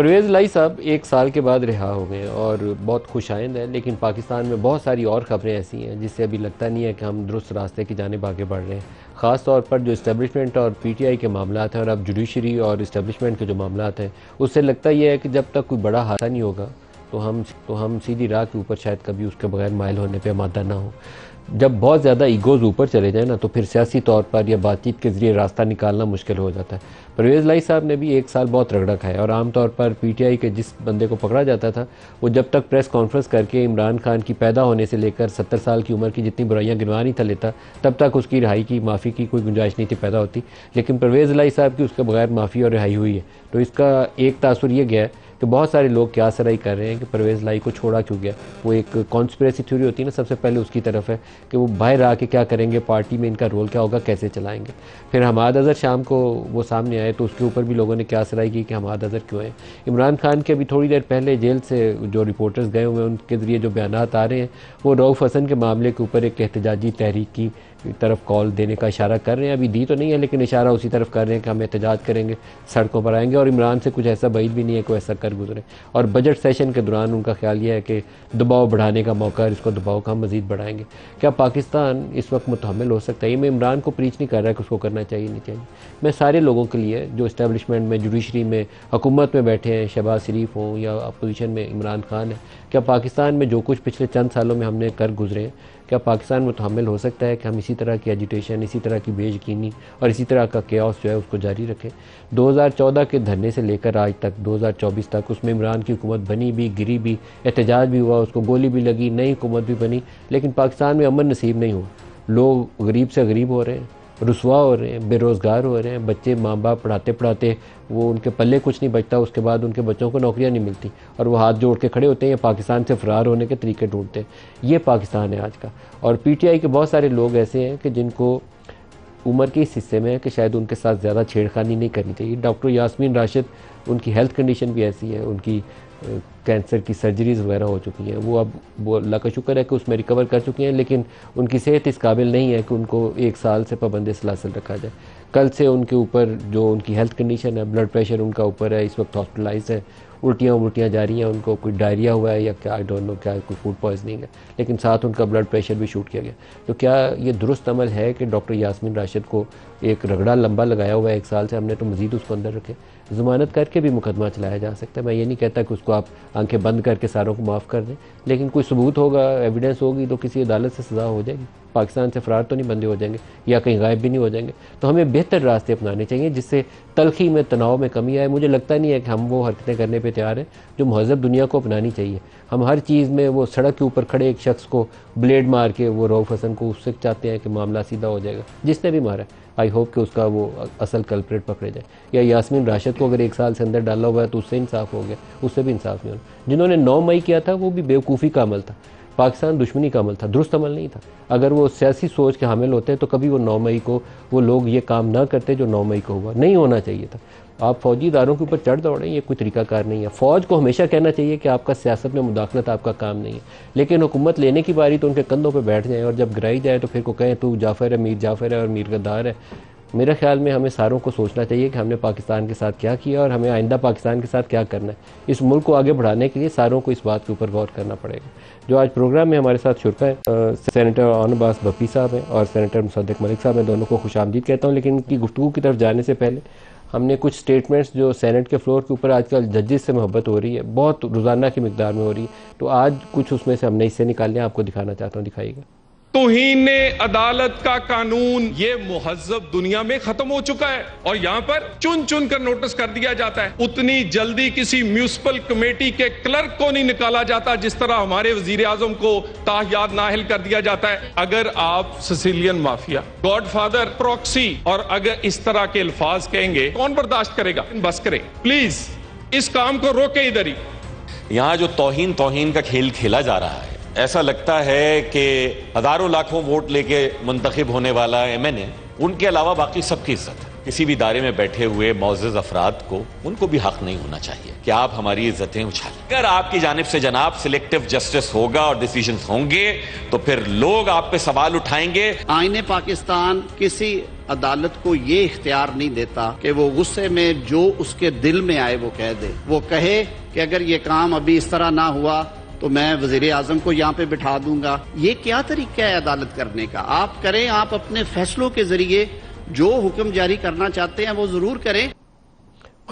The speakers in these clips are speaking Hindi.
परवेज़ लाई साहब 1 साल के बाद रिहा हो गए और बहुत खुशाइंद है, लेकिन पाकिस्तान में बहुत सारी और ख़बरें ऐसी हैं जिससे अभी लगता नहीं है कि हम दुरुस्त रास्ते की जानिब आगे बढ़ रहे हैं। ख़ास तौर पर जो इस्टेब्लिशमेंट और पीटीआई के मामलात हैं और अब जुडिशरी और इस्टेब्लिशमेंट के जो मामलात हैं, उससे लगता यह है कि जब तक कोई बड़ा हादसा नहीं होगा तो हम सीधी राह के ऊपर शायद कभी उसके बगैर माइल होने पर आमादा ना हो। जब बहुत ज़्यादा ईगोज़ ऊपर चले जाए ना, तो फिर सियासी तौर पर या बातचीत के ज़रिए रास्ता निकालना मुश्किल हो जाता है। परवेज़ लाई साहब ने भी 1 साल बहुत रगड़ा खाया और आमतौर पर पीटीआई के जिस बंदे को पकड़ा जाता था, वो जब तक प्रेस कॉन्फ्रेंस करके इमरान खान की पैदा होने से लेकर 70 साल की उम्र की जितनी बुराइयां गिनवा नहीं था लेता, तब तक उसकी रिहाई की, माफ़ी की कोई गुंजाइश नहीं थी पैदा होती। लेकिन परवेज़ लाई साहब की उसके बगैर माफ़ी और रिहाई हुई है, तो इसका एक तासुर ये गया है कि बहुत सारे लोग क्या सराई कर रहे हैं कि परवेज़ लाई को छोड़ा क्यों गया। वो एक कॉन्स्पिरेसी थ्योरी होती है ना, सबसे पहले उसकी तरफ है कि वो बाहर आके क्या करेंगे, पार्टी में इनका रोल क्या होगा, कैसे चलाएंगे। फिर हमाद अज़हर शाम को वो सामने आए तो उसके ऊपर भी लोगों ने क्या सराई की कि हमाद अज़हर क्यों है। इमरान खान के अभी थोड़ी देर पहले जेल से जो रिपोर्टर्स गए हुए हैं उनके ज़रिए जो बयानात आ रहे हैं, वो रऊफ़ हसन के मामले के ऊपर एक एहतजाजी तहरीक की तरफ कॉल देने का इशारा कर रहे हैं। अभी दी तो नहीं है, लेकिन इशारा उसी तरफ कर रहे हैं कि हम एहतजाज करेंगे, सड़कों पर आएंगे। और इमरान से कुछ ऐसा बाइद भी नहीं है कि ऐसा कर गुजरे। और बजट सेशन के दौरान उनका ख्याल यह है कि दबाव बढ़ाने का मौका है, इसको दबाव का हम मज़ीद बढ़ाएंगे। क्या पाकिस्तान इस वक्त मुतहम्मिल हो सकता है? ये मैं इमरान को प्रीच नहीं कर रहा कि उसको करना चाहिए नहीं चाहिए। मैं सारे लोगों के लिए जो इस्टेब्लिशमेंट में, जुडिशरी में, हुकूमत में बैठे हैं, शहबाज शरीफ हों या अपोजिशन में इमरान खान है, क्या पाकिस्तान में जो कुछ पिछले चंद सालों में हमने कर गुजरे हैं, क्या पाकिस्तान मुतहम्मिल हो सकता है कि हम इसी तरह की एजिटेशन, इसी तरह की बेयकीनी और इसी तरह का केओस जो है उसको जारी रखें? 2014 के धरने से लेकर आज तक 2024 तक उसमें इमरान की हुकूमत बनी भी, गिरी भी, एहतजाज भी हुआ, उसको गोली भी लगी, नई हुकूमत भी बनी, लेकिन पाकिस्तान में अमन नसीब नहीं हुआ। लोग गरीब से गरीब हो रहे हैं, रुसवा हो रहे हैं, बेरोज़गार हो रहे हैं, बच्चे माँ बाप पढ़ाते पढ़ाते वो उनके पल्ले कुछ नहीं बचता, उसके बाद उनके बच्चों को नौकरियां नहीं मिलती और वो हाथ जोड़ के खड़े होते हैं, पाकिस्तान से फ़रार होने के तरीके ढूंढते हैं। ये पाकिस्तान है आज का। और पीटीआई के बहुत सारे लोग ऐसे हैं कि जिनको उम्र के इस हिस्से में है कि शायद उनके साथ ज़्यादा छेड़खानी नहीं करनी चाहिए। डॉक्टर यास्मीन राशिद, उनकी हेल्थ कंडीशन भी ऐसी है, उनकी कैंसर की सर्जरीज़ वगैरह हो चुकी हैं, वो अल्लाह का शुक्र है कि उसमें रिकवर कर चुकी हैं, लेकिन उनकी सेहत इस काबिल नहीं है कि उनको 1 साल से पाबंद सलासल रखा जाए। कल से उनके ऊपर जो उनकी हेल्थ कंडीशन है, ब्लड प्रेशर उनका ऊपर है, इस वक्त हॉस्पिटलाइज है, उल्टियाँ जा रही हैं, उनको कोई डायरिया हुआ है या क्या, आई डोंट नो, क्या कोई फूड पॉइजनिंग है, लेकिन साथ उनका ब्लड प्रेशर भी शूट किया गया। तो क्या ये दुरुस्त अमल है कि डॉक्टर यास्मीन राशिद को एक रगड़ा लंबा लगाया हुआ है 1 साल से, हमने तो मज़ीद उसको अंदर रखे? ज़मानत करके भी मुकदमा चलाया जा सकता है। मैं ये नहीं कहता कि उसको आप आंखें बंद करके सारों को माफ़ कर दें, लेकिन कोई सबूत होगा, एविडेंस होगी तो किसी अदालत से सज़ा हो जाएगी। पाकिस्तान से फ़रार तो नहीं बंदे हो जाएंगे या कहीं गायब भी नहीं हो जाएंगे। तो हमें बेहतर रास्ते अपनाने चाहिए जिससे तलखी में, तनाव में कमी आए। मुझे लगता नहीं है कि हम वो हरकतें करने पे तैयार हैं जो महज़ब दुनिया को अपनानी चाहिए। हम हर चीज़ में वो सड़क के ऊपर खड़े एक शख्स को ब्लेड मार के, वो रऊफ़ हसन को, उससे चाहते हैं कि मामला सीधा हो जाएगा। जिसने भी मारा, आई होप कि उसका वो असल कल्प्रेट पकड़े जाए। या यास्मीन राशिद को अगर 1 साल से अंदर डाला हुआ है तो उससे इंसाफ हो गया, उससे भी इंसाफ नहीं होना। जिन्होंने 9 मई किया था वो भी बेवकूफ़ी का अमल था, पाकिस्तान दुश्मनी का अमल था, दुरुस्त अमल नहीं था। अगर वो सियासी सोच के हामिल होते तो कभी वो 9 मई को वो लोग ये काम ना करते जो 9 मई को हुआ। नहीं होना चाहिए था। आप फौजी इदारों के ऊपर चढ़ दौड़ें, ये कोई तरीकाकार नहीं है। फ़ौज को हमेशा कहना चाहिए कि आपका सियासत में मुदाखलत आपका काम नहीं है, लेकिन हुकूमत लेने की बारी तो उनके कंधों पर बैठ जाए और जब गिराई जाए तो फिर को कहें तू जाफ़र है, मीर जाफ़र है और मीर गद्दार है। मेरे ख्याल में हमें सारों को सोचना चाहिए कि हमने पाकिस्तान के साथ क्या किया और हमें आइंदा पाकिस्तान के साथ क्या करना है। इस मुल्क को आगे बढ़ाने के लिए सारों को इस बात के ऊपर गौर करना पड़ेगा। जो आज प्रोग्राम में हमारे साथ शुरका है, सेनेटर ऑन अब्बास भप्पी साहब हैं और सेनेटर मुसद्दिक मलिक साहब हैं, दोनों को खुशामदीद कहता हूँ। लेकिन इनकी गुफ्तगू की तरफ जाने से पहले हमने कुछ स्टेटमेंट्स जो सेनेट के फ्लोर के ऊपर आजकल जजेस से मोहब्बत हो रही है, बहुत रोज़ाना की मिकदार में हो रही है, तो आज कुछ उसमें से हमने इससे निकालने आपको दिखाना चाहता हूँ। दिखाइएगा। तौहीन अदालत का कानून ये मुहज्जब दुनिया में खत्म हो चुका है और यहाँ पर चुन चुन कर नोटिस कर दिया जाता है। उतनी जल्दी किसी म्यूनिसिपल कमेटी के क्लर्क को नहीं निकाला जाता जिस तरह हमारे वजीर आजम को ताहियात नाहिल कर दिया जाता है। अगर आप सिसिलियन माफिया, गॉडफादर, प्रॉक्सी और अगर इस तरह के अल्फाज कहेंगे, कौन बर्दाश्त करेगा? बस करें प्लीज, इस काम को रोके इधर ही। यहाँ जो तौहीन का खेल खेला जा रहा है, ऐसा लगता है कि हजारों लाखों वोट लेके मुंतखब होने वाला एमएनए, उनके अलावा बाकी सबकी इज्जत है। किसी भी दायरे में बैठे हुए मौजूद अफराद को, उनको भी हक नहीं होना चाहिए कि आप हमारी इज्जतें उछालें। अगर आपकी जानिब से जनाब सिलेक्टिव जस्टिस होगा और डिसीजन होंगे तो फिर लोग आप पे सवाल उठाएंगे। आईने पाकिस्तान किसी अदालत को ये इख्तियार नहीं देता कि वो गुस्से में जो उसके दिल में आए वो कह दे। वो कहे कि अगर ये काम अभी इस तरह ना हुआ तो मैं वजीर आजम को यहाँ पे बिठा दूंगा। ये क्या तरीका है अदालत करने का? आप करें, आप अपने फैसलों के जरिए जो हुक्म जारी करना चाहते हैं वो जरूर करें।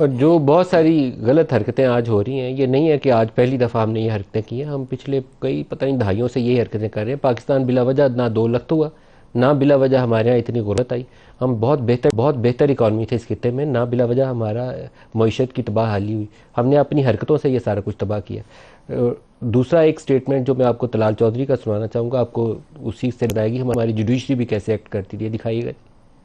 और जो बहुत सारी गलत हरकतें आज हो रही हैं, ये नहीं है कि आज पहली दफ़ा हमने ये हरकतें की हैं, हम पिछले कई पता नहीं दहाइयों से यही हरकतें कर रहे हैं। पाकिस्तान बिला वजह ना 2 लख्त हुआ, ना बिला वजह हमारे यहाँ इतनी गुर्बत आई। हम बहुत बेहतर इकॉनमी थे इस खिते में, ना बिला वजह हमारा मईशत की तबाह हाली हुई। हमने अपनी हरकतों से ये सारा कुछ तबाह किया। दूसरा एक स्टेटमेंट जो मैं आपको तलाल चौधरी का सुनाना चाहूँगा, आपको उसी से बताएगी हमारी जुडिशरी भी कैसे एक्ट करती थी। दिखाइएगा।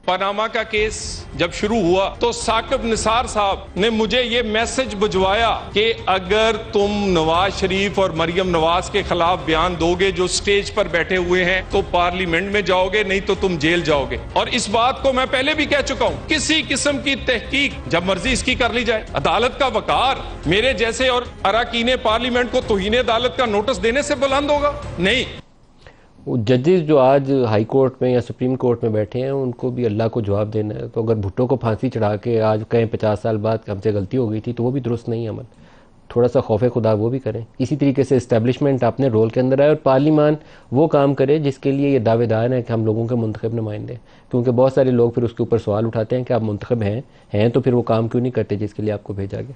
पनामा का केस जब शुरू हुआ तो साकिब निसार साहब ने मुझे ये मैसेज भिजवाया कि अगर तुम नवाज शरीफ और मरियम नवाज के खिलाफ बयान दोगे जो स्टेज पर बैठे हुए हैं तो पार्लियामेंट में जाओगे, नहीं तो तुम जेल जाओगे। और इस बात को मैं पहले भी कह चुका हूं, किसी किस्म की तहकीक जब मर्जी इसकी कर ली जाए। अदालत का वकार मेरे जैसे और अरकान पार्लियामेंट को तौहीन अदालत का नोटिस देने से बुलंद होगा? नहीं। वो जजेस जो आज हाई कोर्ट में या सुप्रीम कोर्ट में बैठे हैं, उनको भी अल्लाह को जवाब देना है। तो अगर भुट्टो को फांसी चढ़ा के आज कहें 50 साल बाद हमसे गलती हो गई थी, तो वो भी दुरुस्त नहीं है अमल। थोड़ा सा खौफ खुदा वो भी करें। इसी तरीके से इस्टेब्लिशमेंट अपने रोल के अंदर आए और पार्लियामान वो काम करे जिसके लिए ये दावेदार हैं कि हम लोगों के मुंतखब नुमाइंदे। क्योंकि बहुत सारे लोग फिर उसके ऊपर सवाल उठाते हैं कि आप मुंतखब हैं तो फिर वो काम क्यों नहीं करते जिसके लिए आपको भेजा गया।